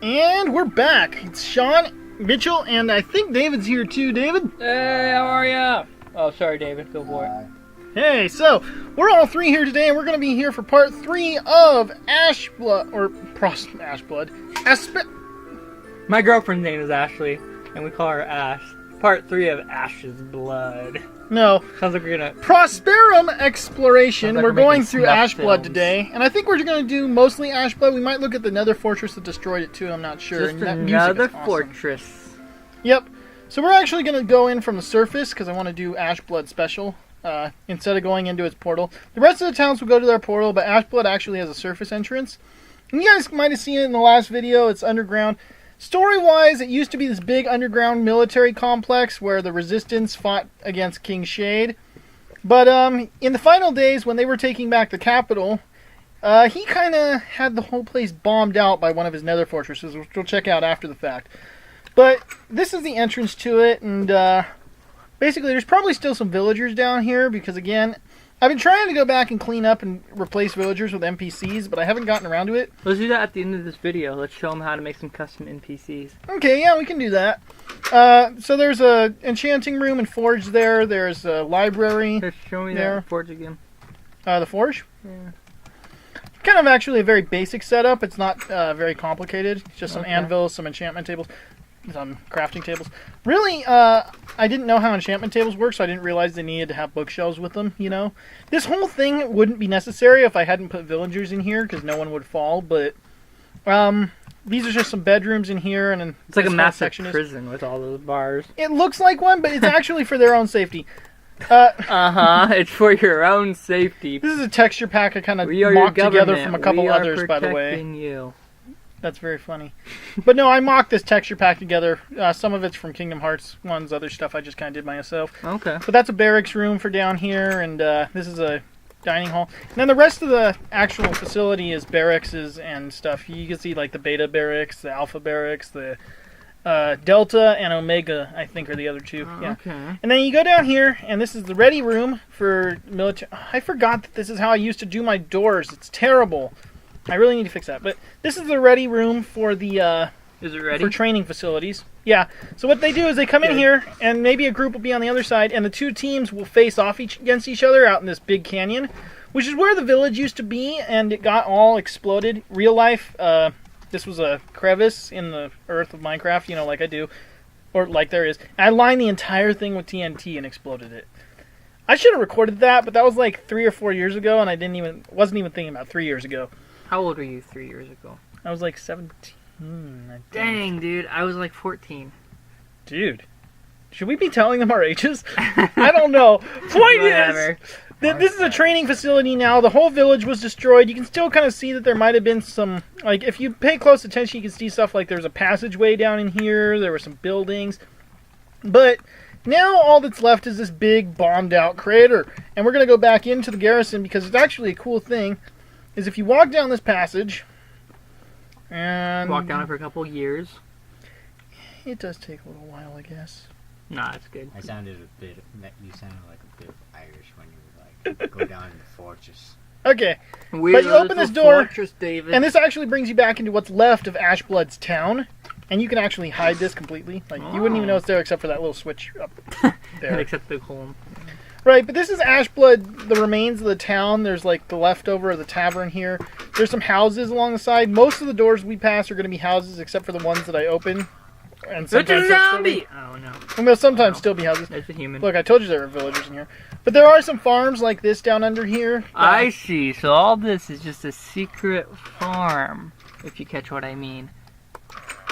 And we're back. It's Sean, Mitchell, and I think David's here too. David? Hey, how are ya? Oh, sorry, David. Go for it. Hey, so we're all three here today, and we're going to be here for part 3 of Ashblood, or Ashblood. My girlfriend's name is Ashley, and we call her Ash. Part 3 of Ash's Blood. No. Sounds like we're gonna... Prosperum exploration. Like we're going through Ashblood Ashblood today, and I think we're going to do mostly Ashblood. We might look at the Nether Fortress that destroyed it too, I'm not sure. Just and that music another is awesome. fortress. Yep. So we're actually going to go in from the surface, because I want to do Ashblood special. Instead of going into its portal. The rest of the towns will go to their portal, but Ashblood actually has a surface entrance. And you guys might have seen it in the last video. It's underground. Story-wise, it used to be this big underground military complex where the Resistance fought against King Shade. But in the final days, when they were taking back the capital, he kind of had the whole place bombed out by one of his nether fortresses, which we'll check out after the fact. But this is the entrance to it, and basically there's probably still some villagers down here, because again, I've been trying to go back and clean up and replace villagers with NPCs, but I haven't gotten around to it. Let's do that at the end of this video. Let's show them how to make some custom NPCs. Okay, yeah, we can do that. So there's a enchanting room and forge there. There's a library. Just show me there. that forge again. The forge? Yeah. Kind of actually a very basic setup. It's not very complicated. It's just some anvils, some enchantment tables, some crafting tables. Really, I didn't know how enchantment tables work, so I didn't realize they needed to have bookshelves with them, you know. This whole thing wouldn't be necessary if I hadn't put villagers in here, because no one would fall, but these are just some bedrooms in here, and it's like a massive prison with all those bars. It looks like one, but it's actually for their own safety. It's for your own safety. This is a texture pack I kind of mocked together from a couple others, by the way. You. That's very funny. But no, I mocked this texture pack together. Some of it's from Kingdom Hearts 1's other stuff I just kind of did myself. Okay. But that's a barracks room for down here, and this is a dining hall. And then the rest of the actual facility is barracks and stuff. You can see like the beta barracks, the alpha barracks, the delta and omega, I think, are the other two. Yeah. Okay. And then you go down here, and this is the ready room for military. I forgot that this is how I used to do my doors. It's terrible. I really need to fix that. But this is the ready room for the is it ready? For training facilities. Yeah. So what they do is they come in here, and maybe a group will be on the other side, and the two teams will face off against each other out in this big canyon, which is where the village used to be, and it got all exploded. Real life, this was a crevice in the earth of Minecraft, you know, like I do, or like there is. And I lined the entire thing with TNT and exploded it. I should have recorded that, but that was like 3 or 4 years ago, and wasn't even thinking about 3 years ago. How old were you 3 years ago? I was like 17. I think. Dang, dude. I was like 14. Dude. Should we be telling them our ages? I don't know. Point is, this is a training facility now. The whole village was destroyed. You can still kind of see that there might have been some, like, if you pay close attention, you can see stuff like there's a passageway down in here. There were some buildings. But now all that's left is this big bombed out crater. And we're going to go back into the garrison because it's actually a cool thing. Is if you walk down this passage, and walk down it for a couple years. It does take a little while, I guess. Nah, it's good. You sounded like a bit Irish when you were like, go down in the fortress. Okay, but you open this door, fortress, David. And this actually brings you back into what's left of Ashblood's town, and you can actually hide this completely. Like, you wouldn't even know it's there except for that little switch up there. Except the home. Right, but this is Ashblood, the remains of the town. There's like the leftover of the tavern here. There's some houses along the side. Most of the doors we pass are going to be houses, except for the ones that I open. And sometimes it's a zombie! Oh no. And they'll sometimes still be houses. It's a human. Look, I told you there were villagers in here. But there are some farms like this down under here. I see. So all this is just a secret farm, if you catch what I mean.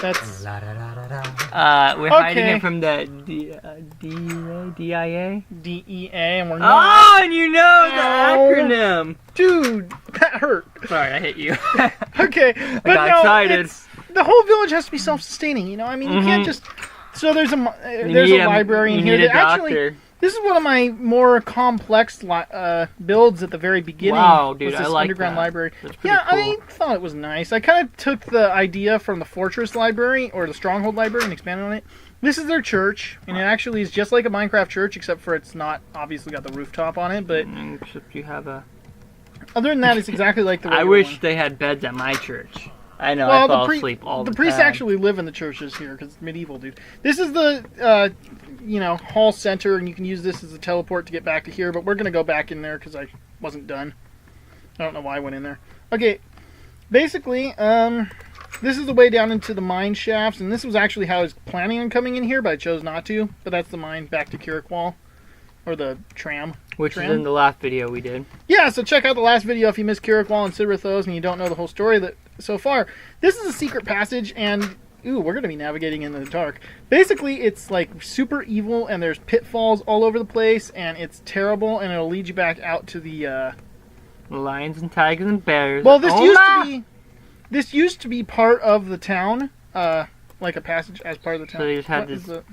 That's... we're hiding it from the DIA? DEA, and we're not... Oh, and you know the acronym! Dude, that hurt. Sorry, I hit you. Okay, but I got excited. The whole village has to be self-sustaining, you know? I mean, you can't just... So there's a library in here that actually... This is one of my more complex builds at the very beginning. Wow, dude, was this I like underground that. library. Yeah, cool. I thought it was nice. I kind of took the idea from the Fortress Library, or the Stronghold Library, and expanded on it. This is their church, and it actually is just like a Minecraft church, except for it's not obviously got the rooftop on it, but... Except you have a... Other than that, it's exactly like the I wish they had beds at my church. I know, Well, I fall asleep all the priests time. actually live in the churches here because it's medieval, dude. This is the, hall center, and you can use this as a teleport to get back to here, but we're going to go back in there because I wasn't done. I don't know why I went in there. Okay, basically, this is the way down into the mine shafts, and this was actually how I was planning on coming in here, but I chose not to. But that's the mine back to Kirkwall, or the tram. Which tram. is in the last video we did. Yeah, so check out the last video if you missed Kirkwall and Sidrithos and you don't know the whole story so far. This is a secret passage, and ooh, we're going to be navigating in the dark. Basically, it's like super evil, and there's pitfalls all over the place, and it's terrible, and it'll lead you back out to the Lions and tigers and bears. Well, this used to be part of the town, like a passage as part of the town. So they just had What is this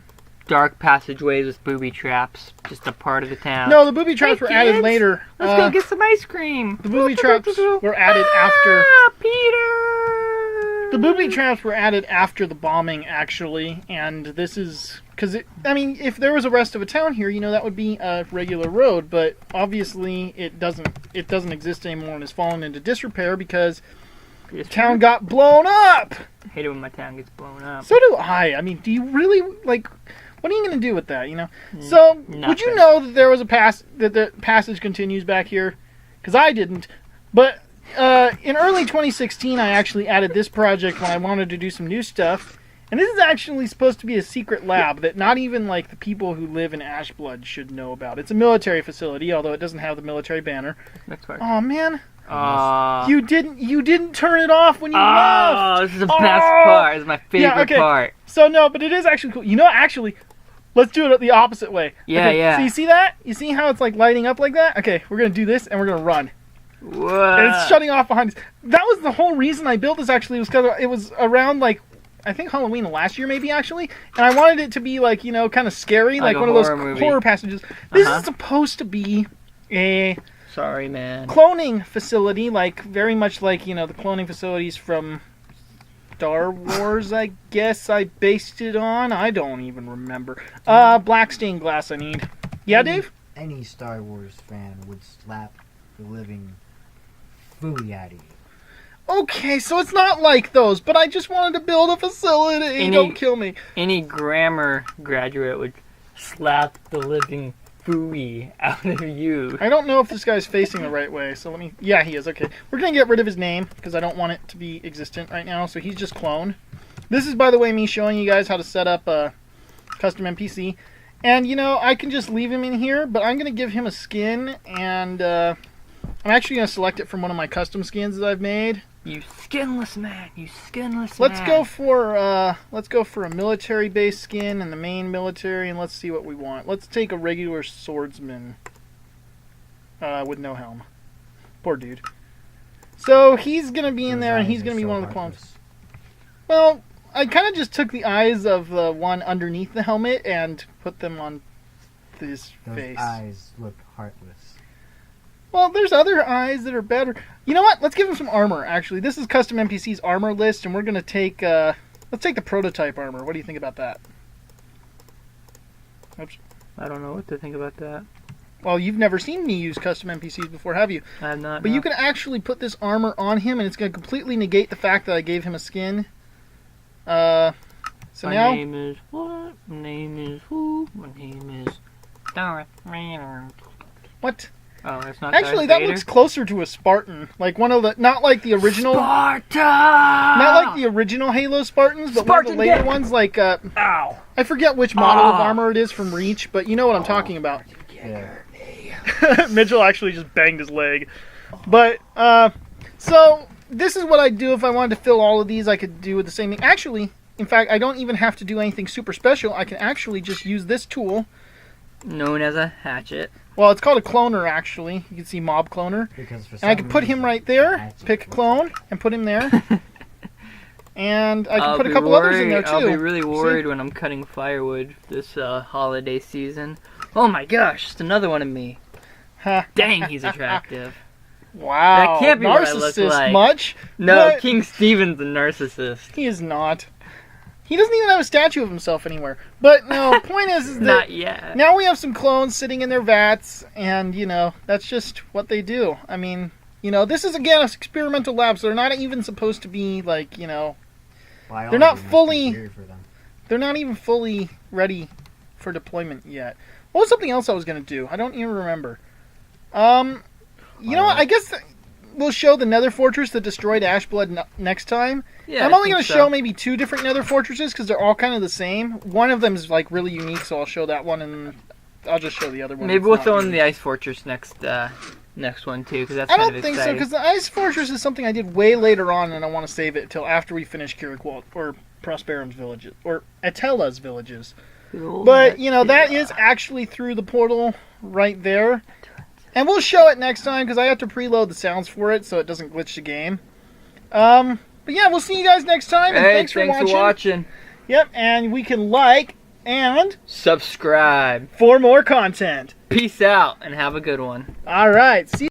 dark passageways with booby traps, just a part of the town. No, the booby traps were added kids, later. Let's go get some ice cream. The booby traps were added after. Peter! The booby traps were added after the bombing, actually, and this is because if there was a rest of a town here, that would be a regular road, but obviously it doesn't exist anymore and has fallen into disrepair because the town got blown up. I hate it when my town gets blown up. So do I. Do you really what are you going to do with that? So Nothing. would you know that there was that the passage continues back here? Because I didn't, but. In early 2016, I actually added this project when I wanted to do some new stuff. And this is actually supposed to be a secret lab that not even, the people who live in Ashblood should know about. It's a military facility, although it doesn't have the military banner. Next part. Oh, man. You didn't turn it off when you left. Oh, this is the best part. This is my favorite part. So, no, but it is actually cool. Actually, let's do it the opposite way. Yeah, okay, yeah. So you see that? You see how it's, lighting up like that? Okay, we're going to do this, and we're going to run. What? And it's shutting off behind us. That was the whole reason I built this, actually, was because it was around, I think Halloween last year, maybe, actually. And I wanted it to be, kind of scary, like one a of those horror movie. horror passages. This is supposed to be a Sorry, man. cloning facility, very much like, the cloning facilities from Star Wars, I guess I based it on. I don't even remember. Black stained glass I need. Yeah, Dave? Any Star Wars fan would slap the living fooey out of you. Okay, so it's not like those, but I just wanted to build a facility. Don't kill me. Any grammar graduate would slap the living fooey out of you. I don't know if this guy's facing the right way, so let me... Yeah, he is, okay. We're going to get rid of his name, because I don't want it to be existent right now, so he's just cloned. This is, by the way, me showing you guys how to set up a custom NPC. And, I can just leave him in here, but I'm going to give him a skin, and I'm actually going to select it from one of my custom skins that I've made. You skinless man, you skinless Let's man. go for a military-based skin in the main military, and let's see what we want. Let's take a regular swordsman with no helm. Poor dude. So he's gonna be in there, and he's gonna be one of the clones. Well, I kind of just took the eyes of the one underneath the helmet and put them on his face. Those eyes look heartless. Well, there's other eyes that are better. You know what? Let's give him some armor, actually. This is Custom NPC's armor list, and we're going to take... let's take the prototype armor. What do you think about that? Oops. I don't know what to think about that. Well, you've never seen me use custom NPCs before, have you? I have not. But no. you can actually put this armor on him, and it's going to completely negate the fact that I gave him a skin. So My now... name is what? My name is who? My name is Darth Vader. What? Oh, it's not Actually, Darth that Vader? looks closer to a Spartan. Like one of the... Not like the original... Sparta! Not like the original Halo Spartans, but one of the Spartan later death! ones, like... Ow! I forget which model of armor it is from Reach, but you know what I'm talking about. Yeah. Mitchell actually just banged his leg. But, so, this is what I'd do if I wanted to fill all of these. I could do the same thing. Actually, in fact, I don't even have to do anything super special. I can actually just use this tool. Known as a hatchet. Well, it's called a cloner, actually. You can see Mob Cloner. Because for And I can put him right there, pick a clone, and put him there. And I can put a couple others in there, too. I'll be really worried when I'm cutting firewood this holiday season. Oh my gosh, just another one of me. Dang, he's attractive. Wow. That can't be what I look narcissist like. much? No, What? King Stephen's a narcissist. He is not. He doesn't even have a statue of himself anywhere. But no, point is that Not yet. now we have some clones sitting in their vats, and that's just what they do. I mean, You know, this is again an experimental lab, so they're not even supposed to be like, you know, Biology not must be fully- weird for them. they're not even fully ready for deployment yet. What was something else I was gonna do? I don't even remember. You know what? I guess we'll show the Nether Fortress that destroyed Ashblood next time. Yeah, I'm I only think going to show maybe 2 different Nether Fortresses because they're all kind of the same. One of them is like really unique, so I'll show that one, and I'll just show the other one. Maybe that's we'll not throw in unique. the Ice Fortress next one too, because that's I kind don't of think so exciting. because the Ice Fortress is something I did way later on, and I want to save it until after we finish Kirikwalt or Prosperum's villages or Atela's villages. But you know that is actually through the portal right there. And we'll show it next time because I have to preload the sounds for it so it doesn't glitch the game. But yeah, we'll see you guys next time. And Hey, thanks for watching. Yep, and we can like and Subscribe. for more content. Peace out and have a good one. All right, see.